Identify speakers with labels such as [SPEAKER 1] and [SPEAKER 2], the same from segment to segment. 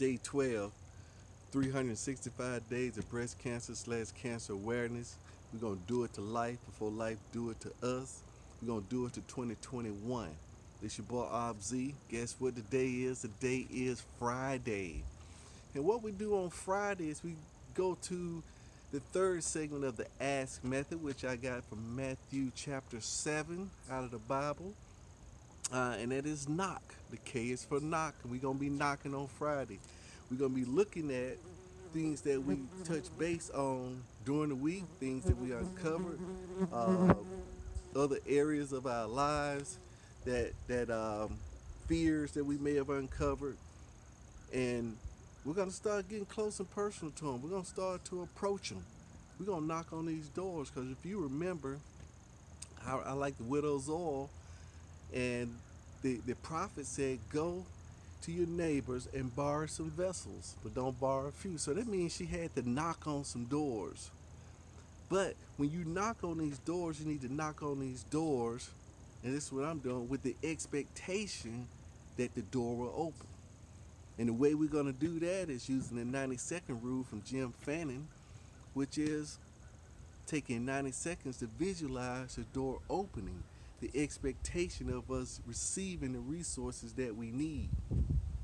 [SPEAKER 1] day 12, 365 days of breast cancer/cancer awareness. We're going to do it to life before life do it to us. We're going to do it to 2021. This your boy Obz. Guess what the day is? The day is Friday. And what we do on Friday is we go to the third segment of the Ask Method, which I got from Matthew chapter 7 out of the Bible. And that is knock. The K is for knock. And we're going to be knocking on Friday. We're going to be looking at things that we touch base on during the week, things that we uncovered, uh, other areas of our lives that fears that we may have uncovered, and we're gonna start getting close and personal to them. We're gonna start to approach them. We're gonna knock on these doors because if you remember, I like the widow's oil, and the prophet said, "Go to your neighbors and borrow some vessels, but don't borrow a few." So that means she had to knock on some doors. But when you knock on these doors, you need to knock on these doors, and this is what I'm doing, with the expectation that the door will open. And the way we're going to do that is using the 90-second rule from Jim Fannin, which is taking 90 seconds to visualize the door opening, the expectation of us receiving the resources that we need,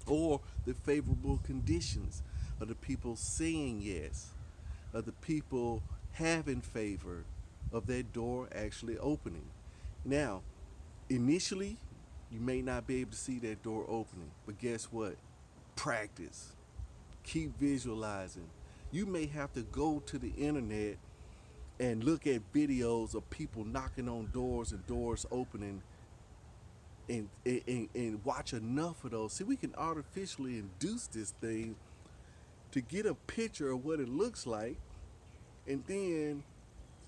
[SPEAKER 1] or the favorable conditions of the people saying yes, of the people having favor of that door actually opening. Now, initially, you may not be able to see that door opening, but guess what? Practice. Keep visualizing. You may have to go to the internet and look at videos of people knocking on doors and doors opening, and watch enough of those. See, we can artificially induce this thing to get a picture of what it looks like, and then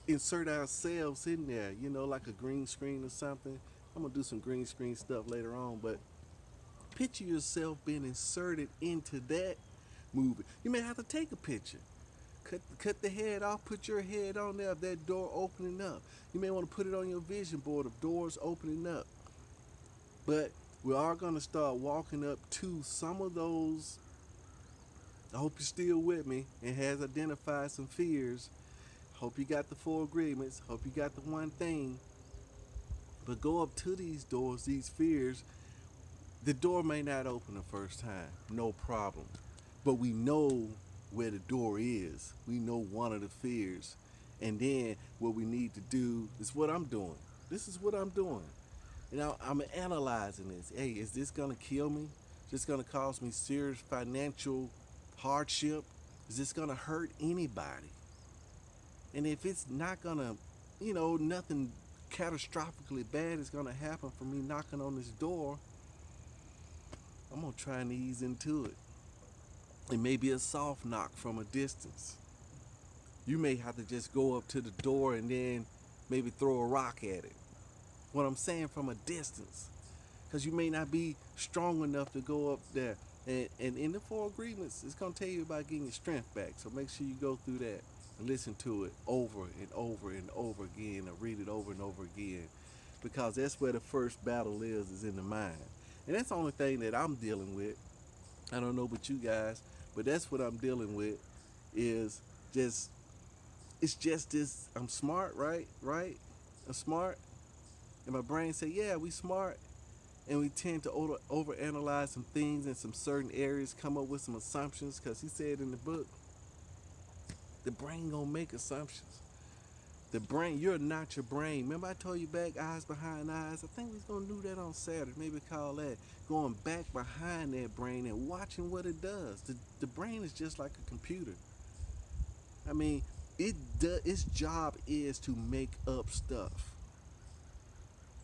[SPEAKER 1] insert ourselves in there, like a green screen or something. I'm gonna do some green screen stuff later on, but picture yourself being inserted into that movie. You may have to take a picture. Cut the head off, put your head on there of that door opening up. You may want to put it on your vision board of doors opening up. But we are going to start walking up to some of those. I hope you're still with me and has identified some fears. Hope you got the 4 agreements. Hope you got the one thing. But go up to these doors, these fears. The door may not open the first time, no problem. But we know where the door is. We know one of the fears. And then what we need to do is what I'm doing. This is what I'm doing. And I'm analyzing this. Hey, is this going to kill me? Is this going to cause me serious financial hardship? Is this going to hurt anybody? And if it's not going to, nothing catastrophically bad is going to happen from me knocking on this door, I'm going to try and ease into it. It may be a soft knock from a distance. You may have to just go up to the door and then maybe throw a rock at it. What I'm saying, from a distance. Because you may not be strong enough to go up there. And in the 4 agreements, it's going to tell you about getting your strength back. So make sure you go through that and listen to it over and over and over again, and read it over and over again. Because that's where the first battle is in the mind. And that's the only thing that I'm dealing with. I don't know about you guys, but that's what I'm dealing with, is just, it's just this, I'm smart, right? I'm smart. And my brain say, yeah, we smart. And we tend to overanalyze some things in some certain areas, come up with some assumptions, because he said in the book, the brain gonna make assumptions. The brain, you're not your brain. Remember I told you back, eyes behind eyes? I think we was gonna do that on Saturday. Maybe call that going back behind that brain and watching what it does. The brain is just like a computer. I mean, its job is to make up stuff.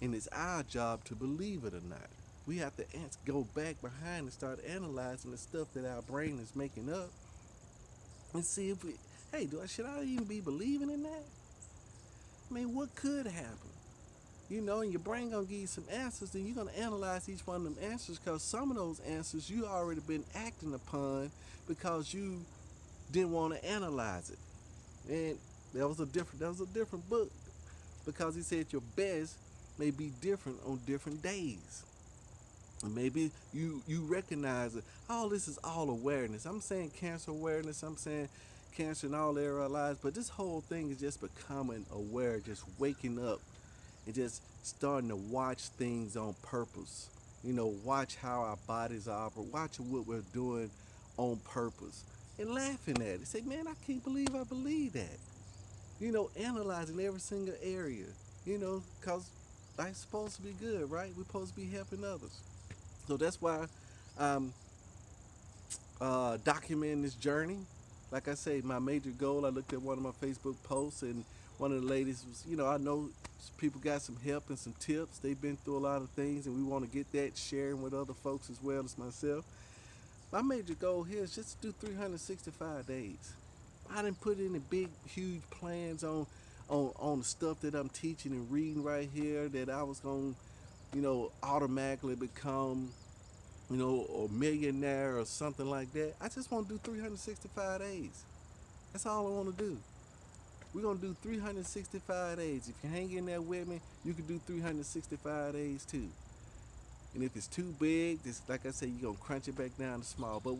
[SPEAKER 1] And it's our job to believe it or not. We have to go back behind and start analyzing the stuff that our brain is making up, and see if we, hey, should I even be believing in that? I mean, what could happen? And your brain gonna give you some answers, and you're gonna analyze each one of them answers, because some of those answers you already been acting upon because you didn't want to analyze it. And that was a different book, because he said your best may be different on different days. Maybe you recognize it. All this is all awareness. I'm saying cancer awareness. I'm saying cancer in all area of our lives. But this whole thing is just becoming aware, just waking up and just starting to watch things on purpose. Watch how our bodies operate. Watch what we're doing on purpose, and laughing at it. Say, man, I can't believe I believe that. Analyzing every single area. Cause life's supposed to be good, right? We're supposed to be helping others. So that's why I'm documenting this journey. Like I say, my major goal, I looked at one of my Facebook posts, and one of the ladies was, I know people got some help and some tips. They've been through a lot of things, and we want to get that sharing with other folks as well as myself. My major goal here is just to do 365 days. I didn't put any big, huge plans on the stuff that I'm teaching and reading right here that I was going to, automatically become a millionaire or something like that. I just want to do 365 days. That's all I want to do. We're going to do 365 days. If you hang in there with me, you can do 365 days too. And if it's too big, just like I said, you're going to crunch it back down to small. But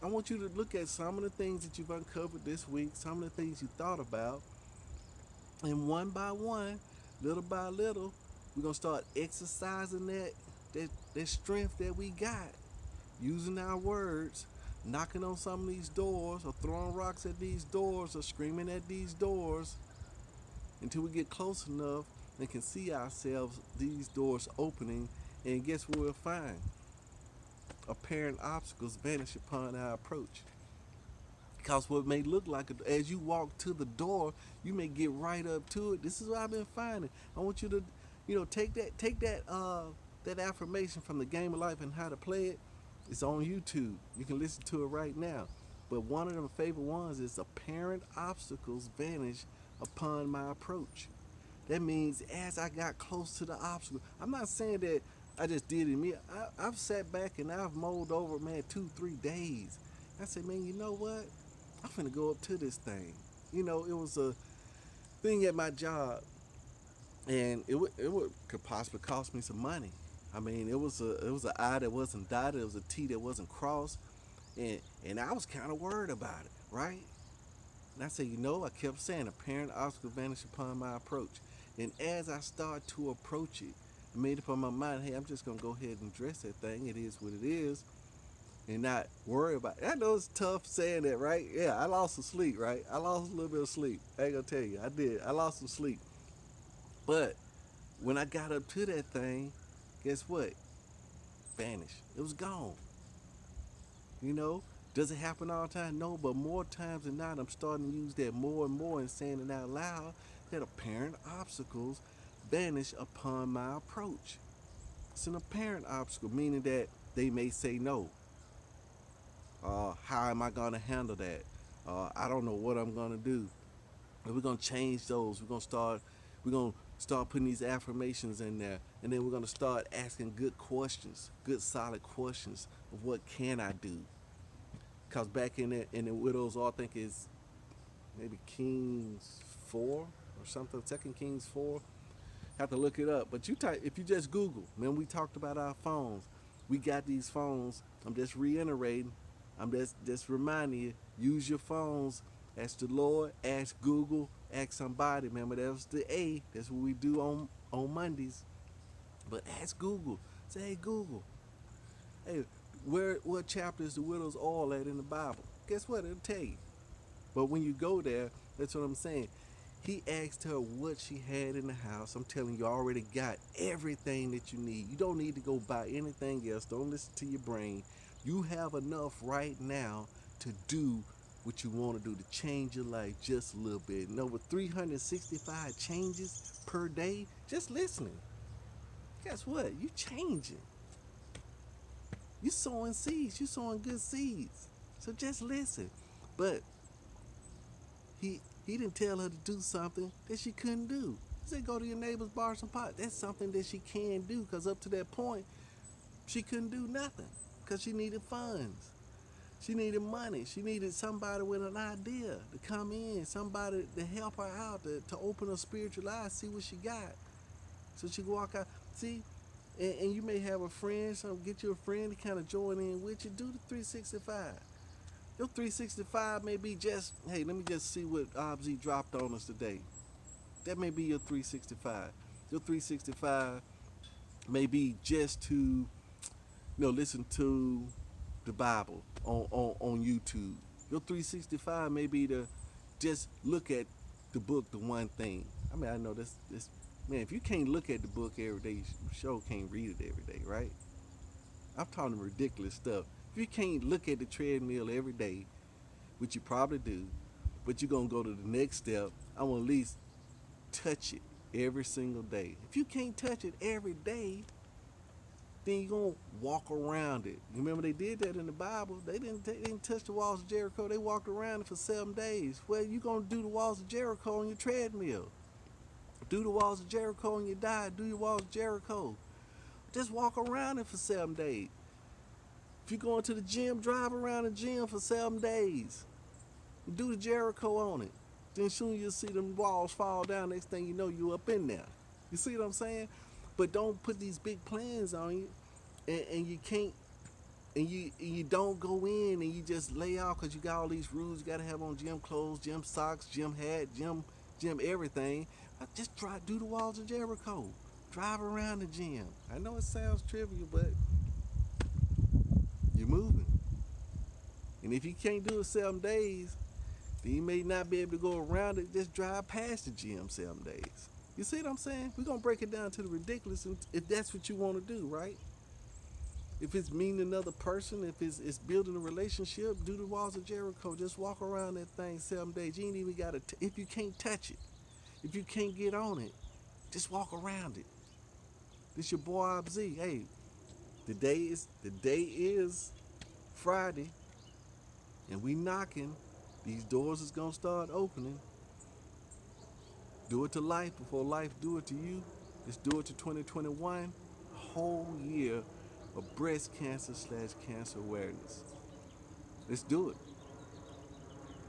[SPEAKER 1] I want you to look at some of the things that you've uncovered this week, some of the things you thought about, and one by one, little by little, we're going to start exercising that strength that we got, using our words, knocking on some of these doors, or throwing rocks at these doors, or screaming at these doors until we get close enough and can see ourselves, these doors opening. And guess what we'll find? Apparent obstacles vanish upon our approach. Because what may look like, as you walk to the door, you may get right up to it. This is what I've been finding. I want you to, take that affirmation from the Game of Life and How to Play It. It's on YouTube. You can listen to it right now. But one of my favorite ones is apparent obstacles vanish upon my approach. That means as I got close to the obstacle, I'm not saying that I just did it me. I've sat back and I've mulled over, man, 2, 3 days. I said, man, you know what? I'm finna go up to this thing. It was a thing at my job, and it would could possibly cost me some money. I mean, it was an I that wasn't dotted, it was a T that wasn't crossed, and I was kind of worried about it, right? And I said, I kept saying, apparent obstacle vanish upon my approach. And as I start to approach it, I made up on my mind, hey, I'm just gonna go ahead and address that thing. It is what it is, and not worry about it. I know it's tough saying that, right? Yeah, I lost some sleep, right? I lost a little bit of sleep. I ain't gonna tell you, I did. I lost some sleep. But when I got up to that thing, guess what? Vanished. It was gone. You know? Does it happen all the time? No, but more times than not, I'm starting to use that more and more and saying it out loud that apparent obstacles vanish upon my approach. It's an apparent obstacle, meaning that they may say no. How am I going to handle that? I don't know what I'm going to do. And we're going to change those. We're going to start putting these affirmations in there. And then we're going to start asking good questions, good solid questions of what can I do? Because back in the Widows, I think is maybe Kings 4 or something, Second Kings 4. Have to look it up. But you type, if you just Google, man, we talked about our phones. We got these phones. I'm just reiterating. I'm just reminding you, use your phones. Ask the Lord, ask Google, ask somebody. Remember, that was the A. That's what we do on Mondays. But ask Google. Say, hey, Google, hey, what chapter is the widow's oil at in the Bible? Guess what? It'll tell you. But when you go there, that's what I'm saying. He asked her what she had in the house. I'm telling you, already got everything that you need. You don't need to go buy anything else. Don't listen to your brain. You have enough right now to do what you want to do to change your life just a little bit. And over 365 changes per day, just listening. Guess what? You changing. You sowing seeds. You sowing good seeds. So just listen. But he didn't tell her to do something that she couldn't do. He said go to your neighbor's bar some pot. That's something that she can do, because up to that point she couldn't do nothing because she needed funds. She needed money. She needed somebody with an idea to come in, somebody to help her out, to open her spiritual eyes, see what she got, so she could walk out. See, And you may have a friend, so get you a friend to kind of join in with you. Do the 365. Your 365 may be just, hey, let me just see what OBZ dropped on us today. That may be your 365. Your 365 may be just to, listen to the Bible on YouTube. Your 365 may be to just look at the book, the one thing. I mean, I know this man, if you can't look at the book every day, you sure can't read it every day, right? I'm talking ridiculous stuff. If you can't look at the treadmill every day, which you probably do, but you're gonna go to the next step, I want to at least touch it every single day. If you can't touch it every day, then you're gonna walk around it. You remember they did that in the Bible? They didn't touch the walls of Jericho. They walked around it for 7 days. Well, you're gonna do the walls of Jericho on your treadmill. Do the walls of Jericho on your diet. Do your walls of Jericho. Just walk around it for 7 days. If you're going to the gym, drive around the gym for 7 days. Do the Jericho on it. Then soon you'll see them walls fall down. Next thing you know, you up in there. You see what I'm saying? But don't put these big plans on you, and you can't, and you don't go in and you just lay out because you got all these rules you got to have on: gym clothes, gym socks, gym hat, gym everything. Just try do the walls of Jericho. Drive around the gym. I know it sounds trivial, but you're moving. And if you can't do it 7 days, then you may not be able to go around it. Just drive past the gym 7 days. You see what I'm saying? We're gonna break it down to the ridiculous, if that's what you want to do, right? If it's meeting another person, if it's building a relationship, do the walls of Jericho. Just walk around that thing 7 days. You ain't even gotta. If you can't touch it, if you can't get on it, just walk around it. This your boy OBZ. Hey, the day is Friday, and we knocking. These doors is gonna start opening. Do it to life before life do it to you. Let's do it to 2021. A whole year of breast cancer/cancer awareness. Let's do it.